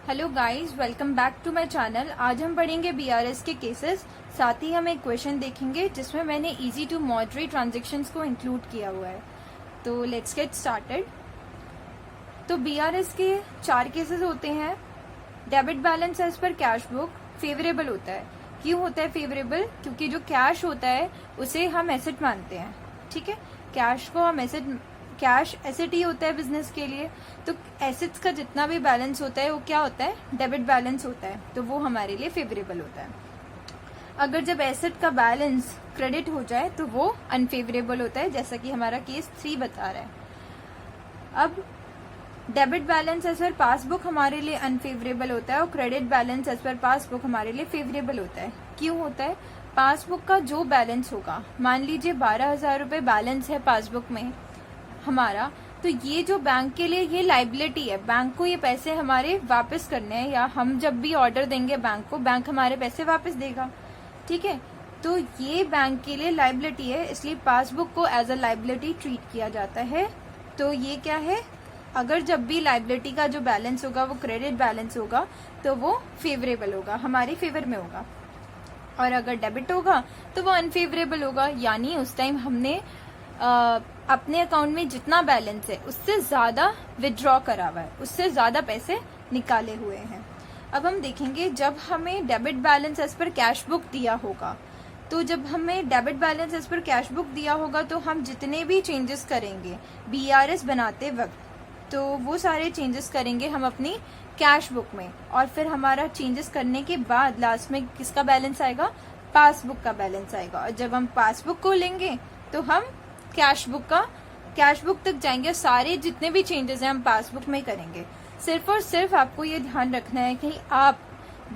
Hello guys, welcome back to my channel. आज हम पढ़ेंगे बीआरएस के केसेस, साथ ही हम एक क्वेश्चन देखेंगे जिसमें मैंने इजी टू मॉडरेट ट्रांजैक्शंस को इंक्लूड किया हुआ है। तो लेट्स गेट स्टार्टेड। तो बीआरएस के 4 केसेस होते हैं। Debit balance as per cash book favourable होता है। क्यों होता है फेवरेबल? क्योंकि जो कैश होता है उसे हम एसेट मानते हैं। ठीक है, कैश को हम कैश एसेट ही होता है बिजनेस के लिए। तो एसेट्स का जितना भी बैलेंस होता है वो क्या होता है? डेबिट बैलेंस होता है। तो वो हमारे लिए फेवरेबल होता है। अगर जब एसेट का बैलेंस क्रेडिट हो जाए तो वो अनफेवरेबल होता है, जैसा कि हमारा केस 3 बता रहा है। अब debit balance as per passbook हमारे लिए अनफेवरेबल होता है और credit balance as per passbook हमारे लिए फेवरेबल होता है। क्यों होता है? पासबुक का जो बैलेंस होगा, मान लीजिए 12,000 रुपए बैलेंस है पासबुक में हमारा, तो ये जो बैंक के लिए ये लाइबिलिटी है। बैंक को ये पैसे हमारे वापस करने हैं, या हम जब भी ऑर्डर देंगे बैंक को, बैंक हमारे पैसे वापस देगा। ठीक है, तो ये बैंक के लिए लाइबिलिटी है, इसलिए पासबुक को एज अ लाइबिलिटी ट्रीट किया जाता है। तो ये क्या है? अगर जब भी लाइबिलिटी का जो बैलेंस होगा वो क्रेडिट बैलेंस होगा तो वो फेवरेबल होगा, हमारे फेवर में होगा। और अगर डेबिट होगा तो वो अनफेवरेबल होगा, यानी उस टाइम हमने अपने अकाउंट में जितना बैलेंस है उससे ज्यादा विथड्रॉ करा हुआ है, उससे ज्यादा पैसे निकाले हुए हैं। अब हम देखेंगे जब हमें debit balance as per cash book दिया होगा, तो जब हमें debit balance as per cash book दिया होगा तो हम जितने भी चेंजेस करेंगे बीआरएस बनाते वक्त, तो वो सारे चेंजेस करेंगे हम अपनी कैश बुक में। और फिर हमारा चेंजेस करने के बाद लास्ट में किसका बैलेंस आएगा? पासबुक का बैलेंस आएगा। और जब हम पासबुक को लेंगे तो हम कैश बुक तक जाएंगे और सारे जितने भी चेंजेस हैं हम पासबुक में करेंगे। सिर्फ और सिर्फ आपको ये ध्यान रखना है कि आप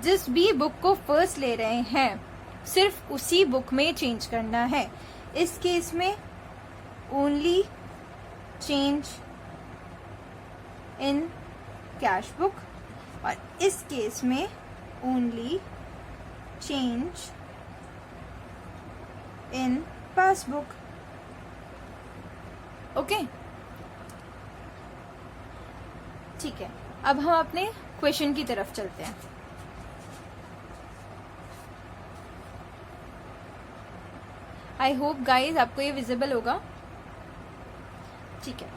जिस भी बुक को फर्स्ट ले रहे हैं सिर्फ उसी बुक में चेंज करना है। इस केस में only change in cash book और इस केस में only change in passbook. Okay, ठीक है। अब हम अपने क्वेश्चन की तरफ चलते हैं। आई होप गाइज आपको ये विजिबल होगा। ठीक है।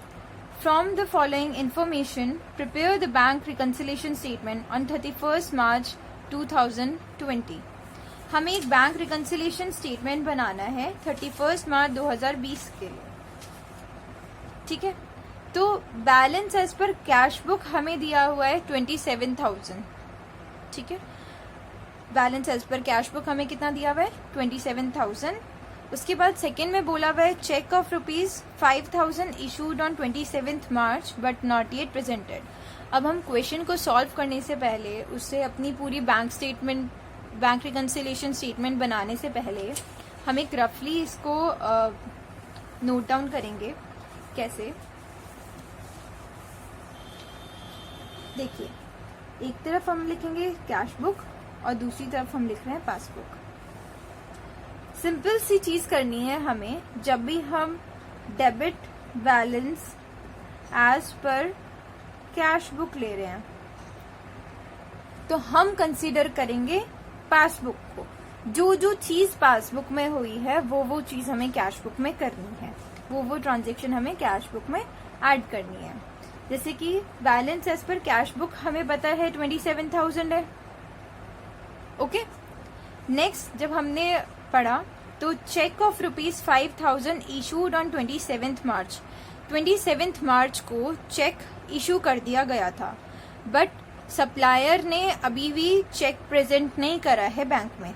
From the following information prepare the bank reconciliation statement on 31 March 2020। हमें एक बैंक रिकंसिलिएशन स्टेटमेंट बनाना है 31 मार्च 2020 के लिए। ठीक है, तो balance as per cash book हमें दिया हुआ है 27,000। ठीक है, balance as per cash book हमें कितना दिया हुआ है? 27,000। उसके बाद सेकेंड में बोला हुआ है cheque of ₹5,000 issued on 27 March but not yet presented. अब हम क्वेश्चन को सॉल्व करने से पहले, उससे अपनी पूरी बैंक रिकंसिलिएशन स्टेटमेंट बनाने से पहले हम एक रफली इसको नोट डाउन करेंगे। कैसे? देखिए, एक तरफ हम लिखेंगे कैश बुक और दूसरी तरफ हम लिख रहे हैं पासबुक। सिंपल सी चीज करनी है हमें। जब भी हम debit balance as per cash book ले रहे हैं तो हम कंसीडर करेंगे पासबुक को। जो जो चीज पासबुक में हुई है वो चीज हमें कैश बुक में करनी है, वो ट्रांजेक्शन हमें कैश बुक में ऐड करनी है। जैसे कि balance as per cash book हमें पता है 27,000 है। ओके, नेक्स्ट जब हमने पढ़ा तो चेक ऑफ ₹5,000 इशूड ऑन 27 मार्च। 27 मार्च को चेक इशू कर दिया गया था, बट सप्लायर ने अभी भी चेक प्रेजेंट नहीं करा है बैंक में।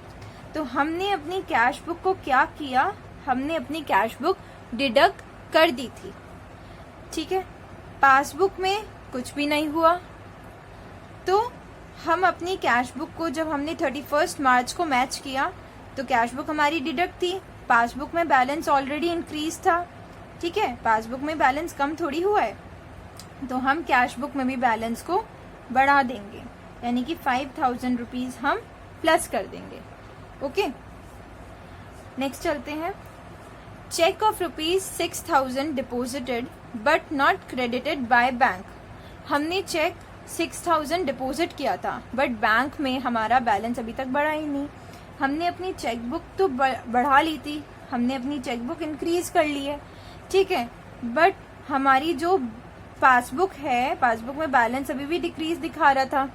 तो हमने अपनी कैश बुक को क्या किया? हमने अपनी कैश बुक डिडक्ट कर दी थी। ठीक है, पासबुक में कुछ भी नहीं हुआ, तो हम अपनी कैश बुक को जब हमने 31 मार्च को मैच किया तो कैश बुक हमारी डिडक्ट थी, पासबुक में बैलेंस ऑलरेडी इंक्रीज था। ठीक है, पासबुक में बैलेंस कम थोड़ी हुआ है, तो हम कैश बुक में भी बैलेंस को बढ़ा देंगे, यानी कि 5,000 रुपीज हम प्लस कर देंगे। ओके, नेक्स्ट चलते हैं। Cheque of ₹6,000 deposited but not credited by bank. हमने चेक 6,000 डिपॉजिट किया था, बट बैंक में हमारा बैलेंस अभी तक बढ़ा ही नहीं। हमने अपनी चेकबुक तो बढ़ा ली थी, हमने अपनी चेकबुक इंक्रीज कर ली है, ठीक है, बट हमारी जो पासबुक है, पासबुक में बैलेंस अभी भी डिक्रीज दिखा रहा था,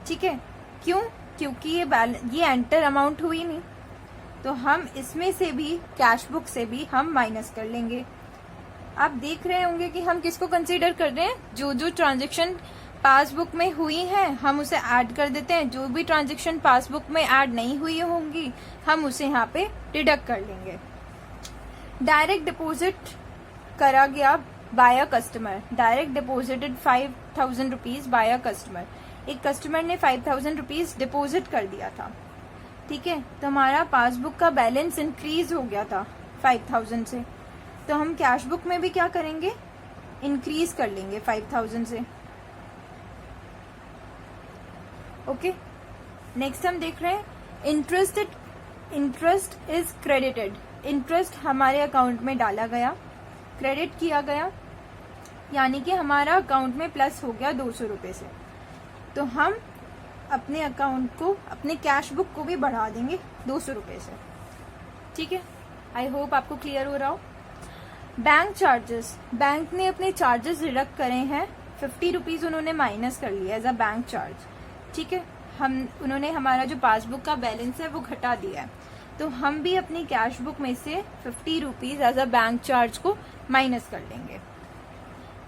ठीक है। क्यों? क्योंकि ये एंटर अमाउंट हुई नहीं, तो हम इसमें से भी, कैश बुक से भी हम माइनस कर लेंगे। आप देख रहे होंगे कि हम किसको कंसीडर कर रहे हैं, जो जो ट्रांजेक्शन पासबुक में हुई है हम उसे ऐड कर देते हैं, जो भी ट्रांजेक्शन पासबुक में ऐड नहीं हुई होंगी हम उसे यहाँ पे डिडक्ट कर लेंगे। डायरेक्ट डिपॉजिट करा गया by a customer, direct deposited 5,000 rupees by a customer. एक कस्टमर ने 5,000 रुपीज डिपॉजिट कर दिया था, ठीक है, तो हमारा पासबुक का बैलेंस इंक्रीज हो गया था 5,000 से, तो हम कैश बुक में भी क्या करेंगे, इंक्रीज कर लेंगे 5,000 से। ओके, नेक्स्ट हम देख रहे हैं इंटरेस्ट इज क्रेडिटेड। इंटरेस्ट हमारे अकाउंट में डाला गया, क्रेडिट किया गया, यानी कि हमारा अकाउंट में प्लस हो गया 200 रुपए से, तो हम अपने अकाउंट को, अपने कैश बुक को भी बढ़ा देंगे 200 रुपए से, ठीक है। आई होप आपको क्लियर हो रहा हो। बैंक चार्जेस, बैंक ने अपने चार्जेस डिडक्ट करे हैं, 50 रुपीज उन्होंने माइनस कर लिया एज अ बैंक चार्ज, ठीक है। उन्होंने हमारा जो पासबुक का बैलेंस है वो घटा दिया है, तो हम भी अपनी कैश बुक में से 50 rupees as a bank charge को माइनस कर लेंगे।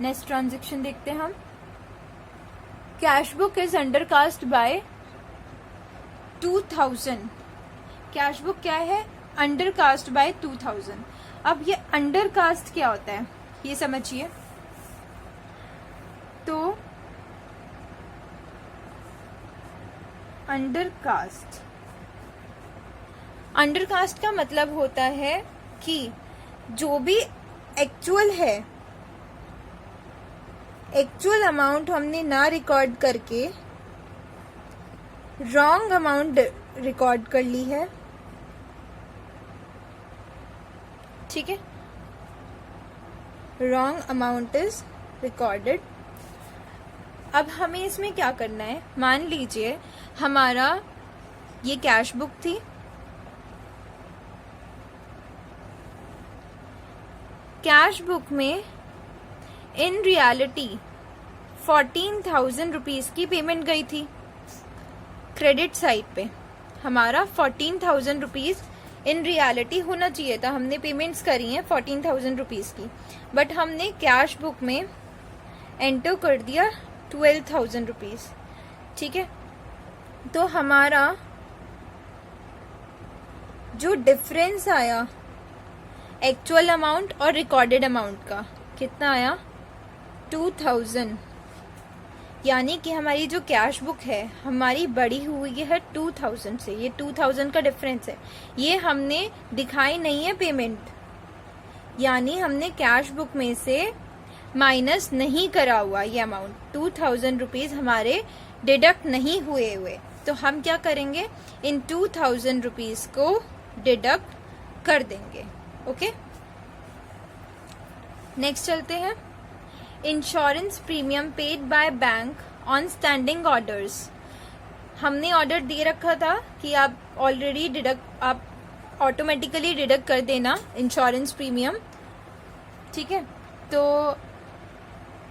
नेक्स्ट ट्रांजेक्शन देखते हैं हम। Cash book is undercast by 2,000। Cash book क्या है, अंडरकास्ट बाय 2,000। अब ये अंडरकास्ट क्या होता है ये समझिए। तो अंडरकास्ट का मतलब होता है कि जो भी एक्चुअल है, एक्चुअल अमाउंट हमने ना रिकॉर्ड करके रॉन्ग अमाउंट रिकॉर्ड कर ली है, ठीक है, रॉन्ग अमाउंट इज रिकॉर्डेड। अब हमें इसमें क्या करना है, मान लीजिए हमारा ये कैश बुक थी, कैश बुक में इन रियलिटी 14,000 रुपीज की पेमेंट गई थी। क्रेडिट साइड पे हमारा 14,000 रुपीज इन रियलिटी होना चाहिए था, हमने पेमेंट्स करी हैं 14,000 रुपीज की, बट हमने कैश बुक में एंटर कर दिया 12,000 रुपीज, ठीक है। तो हमारा जो डिफरेंस आया एक्चुअल अमाउंट और रिकॉर्डेड अमाउंट का, कितना आया, 2,000, यानी कि हमारी जो कैश बुक है हमारी बड़ी हुई है 2,000 से, ये 2,000 का डिफरेंस है, ये हमने दिखाई नहीं है पेमेंट, यानी हमने कैश बुक में से माइनस नहीं करा हुआ ये अमाउंट, 2,000 रुपीज हमारे डिडक्ट नहीं हुए, तो हम क्या करेंगे, इन 2,000 रुपीज को डिडक्ट कर देंगे। ओके, नेक्स्ट चलते हैं। Insurance premium paid by bank on standing orders. हमने ऑर्डर दे रखा था कि आप ऑलरेडी डिडक्ट, आप ऑटोमेटिकली डिडक्ट कर देना इंश्योरेंस प्रीमियम, ठीक है। तो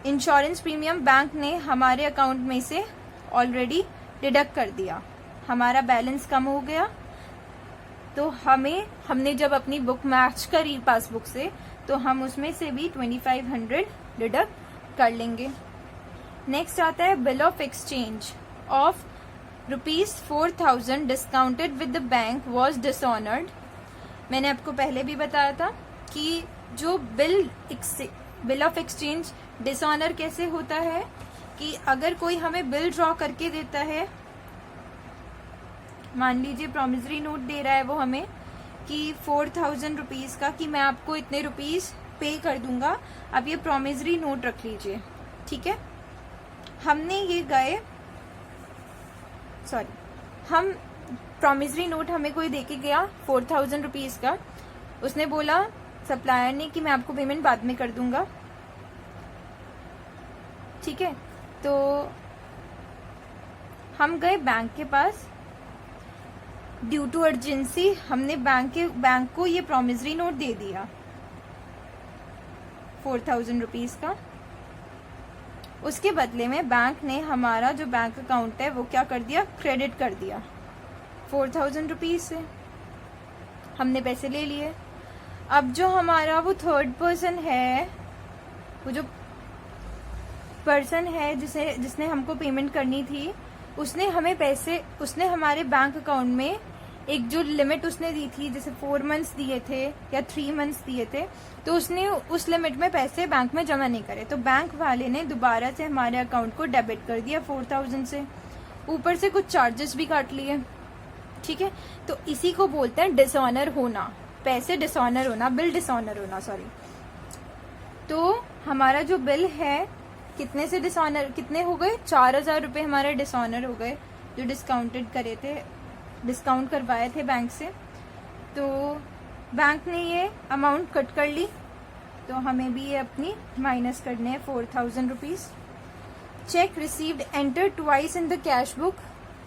इंश्योरेंस प्रीमियम बैंक ने हमारे अकाउंट में से ऑलरेडी डिडक्ट कर दिया, हमारा बैलेंस कम हो गया, तो हमने जब अपनी बुक मैच करी पासबुक से, तो हम उसमें से भी 2,500 डिडक्ट कर लेंगे। नेक्स्ट आता है bill of exchange of ₹4,000 discounted with the bank was dishonoured. मैंने आपको पहले भी बताया था कि जो बिल ऑफ एक्सचेंज डिसऑनर कैसे होता है, कि अगर कोई हमें बिल ड्रॉ करके देता है, मान लीजिए प्रॉमिसरी नोट दे रहा है वो हमें कि 4,000 रुपीज का, कि मैं आपको इतने रुपीज पे कर दूंगा, अब ये प्रॉमिसरी नोट रख लीजिए, ठीक है। हमने ये हम प्रॉमिसरी नोट हमें कोई देके गया 4,000 रुपीज का, उसने बोला सप्लायर ने कि मैं आपको पेमेंट बाद में कर दूंगा, ठीक है। तो हम गए बैंक के पास, ड्यू टू अर्जेंसी हमने बैंक को ये प्रॉमिसरी नोट दे दिया 4000 रुपीज का। उसके बदले में बैंक ने हमारा जो बैंक अकाउंट है वो क्या कर दिया, क्रेडिट कर दिया 4000 रुपीज से। हमने पैसे ले लिए। अब जो हमारा वो थर्ड पर्सन है, वो जो पर्सन है जिसने हमको पेमेंट करनी थी, उसने हमारे बैंक अकाउंट में एक जो लिमिट उसने दी थी, जैसे 4 मंथ्स दिए थे या 3 मंथ्स दिए थे, तो उसने उस लिमिट में पैसे बैंक में जमा नहीं करे, तो बैंक वाले ने दोबारा से हमारे अकाउंट को डेबिट कर दिया 4000 से, ऊपर से कुछ चार्जेस भी काट लिए। ठीक है, तो इसी को बोलते हैं डिसऑनर होना, पैसे डिसऑनर होना, बिल डिसऑनर होना, सॉरी। तो हमारा जो बिल है कितने से डिसऑनर, कितने हो गए, 4000 रुपए हमारे डिसऑनर हो गए, जो डिस्काउंट करवाए थे बैंक से। तो बैंक ने ये अमाउंट कट कर ली, तो हमें भी ये अपनी माइनस करने हैं 4000 rupees. Check received enter twice in the cash book,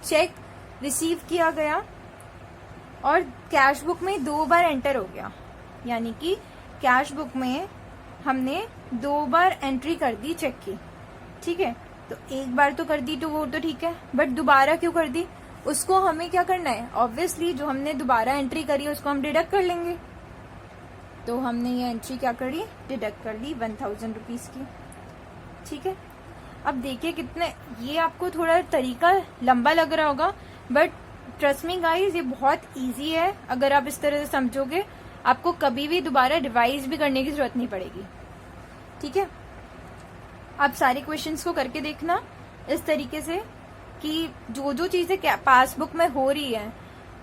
check receive किया गया और कैश बुक में 2 बार एंटर हो गया, यानी कि कैश बुक में हमने 2 बार एंट्री कर दी चेक की। ठीक है, तो एक बार तो कर दी तो वो तो ठीक है, बट दोबारा क्यों कर दी, उसको हमें क्या करना है, ऑब्वियसली जो हमने दोबारा एंट्री करी है उसको हम डिडक्ट कर लेंगे। तो हमने ये एंट्री क्या करी, डिडक्ट कर ली 1000 रुपीज की। ठीक है, अब देखिए कितने, ये आपको थोड़ा तरीका लंबा लग रहा होगा, बट ट्रस्ट मी गाइस ये बहुत इजी है। अगर आप इस तरह से समझोगे आपको कभी भी दोबारा रिवाइज भी करने की जरूरत नहीं पड़ेगी। ठीक है, आप सारे क्वेश्चंस को करके देखना इस तरीके से कि जो जो चीजें पासबुक में हो रही है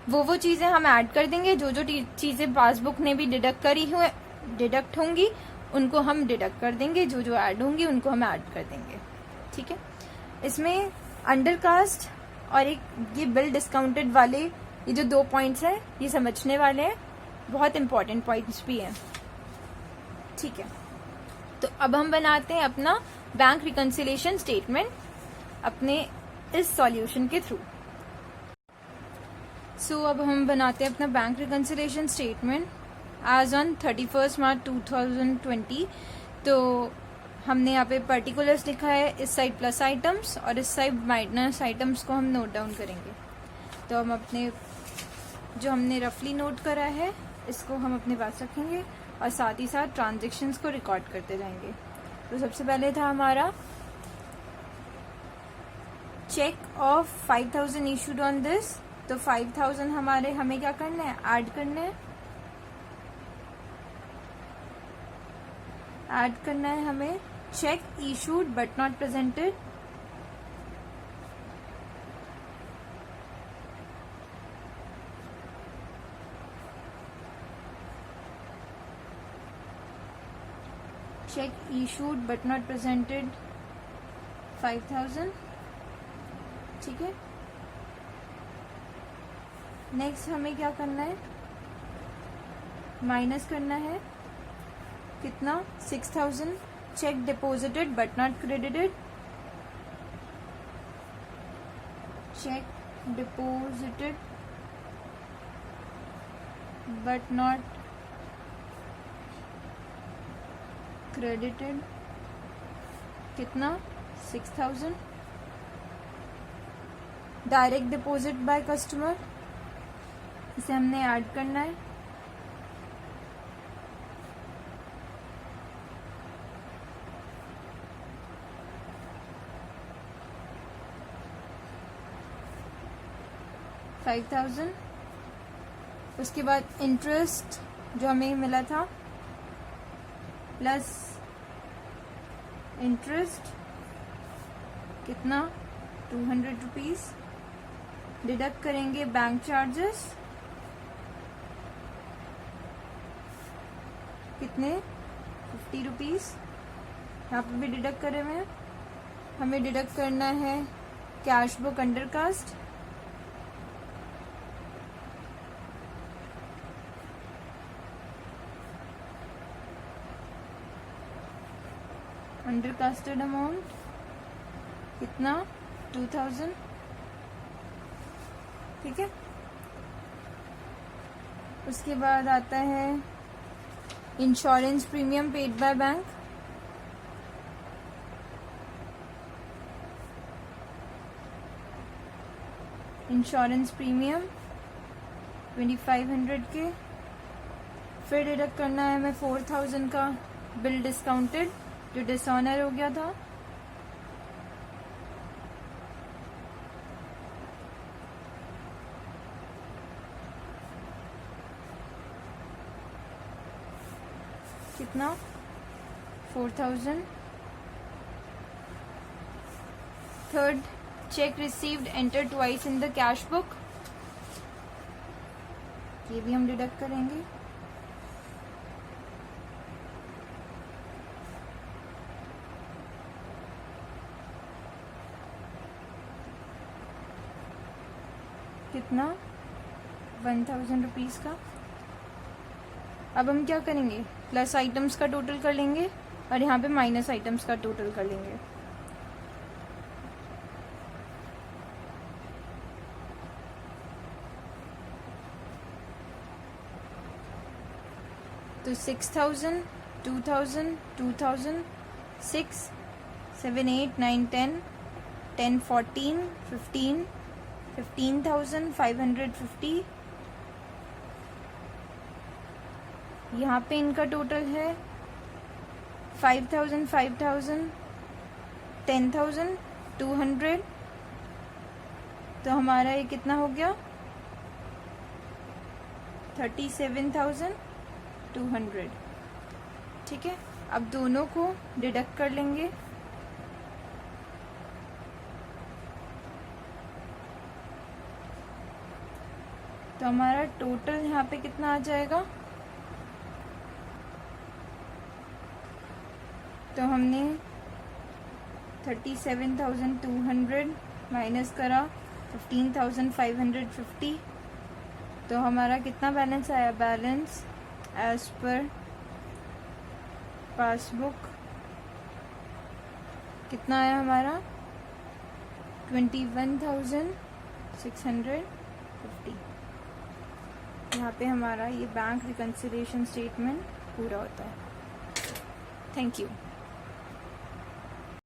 वो चीजें हम ऐड कर देंगे, जो जो चीजें पासबुक ने भी डिडक्ट होंगी उनको हम डिडक्ट कर देंगे, जो जो ऐड होंगी उनको हम ऐड कर देंगे। ठीक है, इसमें अंडरकास्ट और एक ये बिल डिस्काउंटेड वाले ये जो 2 पॉइंट्स हैं ये समझने वाले हैं, बहुत इंपॉर्टेंट पॉइंट्स भी हैं। ठीक है, तो अब हम बनाते हैं अपना बैंक रिकंसिलिएशन स्टेटमेंट अपने इस सॉल्यूशन के थ्रू। सो अब हम बनाते हैं अपना bank reconciliation statement as on 31 March 2020। तो हमने यहाँ पे पर्टिकुलर्स लिखा है, इस साइड प्लस आइटम्स और इस साइड माइनस आइटम्स को हम नोट डाउन करेंगे। तो हम अपने जो हमने रफली नोट करा है इसको हम अपने पास रखेंगे और साथ ही साथ ट्रांजेक्शन्स को रिकॉर्ड करते जाएंगे। तो सबसे पहले था हमारा cheque of 5000 issued on this. तो 5000 हमें क्या करना है, ऐड करना है, हमें check issued but not presented, check issued but not presented 5000। ठीक है, नेक्स्ट हमें क्या करना है, माइनस करना है कितना, 6000, check deposited but not credited, check deposited but not credited, कितना, 6000, डायरेक्ट डिपॉजिट बाय कस्टमर, इसे हमने ऐड करना है, $5000। उसके बाद इंटरेस्ट जो हमें मिला था प्लस इंटरेस्ट कितना, 200 रुपीज, डिडक्ट करेंगे बैंक चार्जेस कितने, 50 रुपीज, यहाँ पर भी डिडक्ट करे हुए हैं। हमें डिडक्ट करना है cash book undercast, undercasted amount कितना, 2000, ठीक है। उसके बाद आता है insurance premium paid by bank, insurance premium 2500 के। फिर डिडक्ट करना है हमें 4000 का बिल डिस्काउंटेड जो डिसऑनर हो गया था। कितना? 4000। Third, check received enter twice in the cash book, ये भी हम डिडक्ट करेंगे। कितना? 1000 रुपीज का। अब हम क्या करेंगे, प्लस आइटम्स का टोटल कर लेंगे और यहाँ पे माइनस आइटम्स का टोटल कर लेंगे। तो 6000, 2000, 2000, 6, 7, 8, 9, 10, 10, 14, 15, 15,550। यहाँ पे इनका टोटल है 5000, 5000, 10,200। तो हमारा ये कितना हो गया? 37,200। ठीक है, अब दोनों को डिडक्ट कर लेंगे। तो हमारा टोटल यहाँ पे कितना आ जाएगा? तो हमने 37,200 माइनस करा 15,550। तो हमारा कितना बैलेंस आया? बैलेंस एज पर पासबुक कितना आया हमारा? 21,650। यहाँ पे हमारा ये बैंक रिकन्सिलिएशन स्टेटमेंट पूरा होता है। Thank you.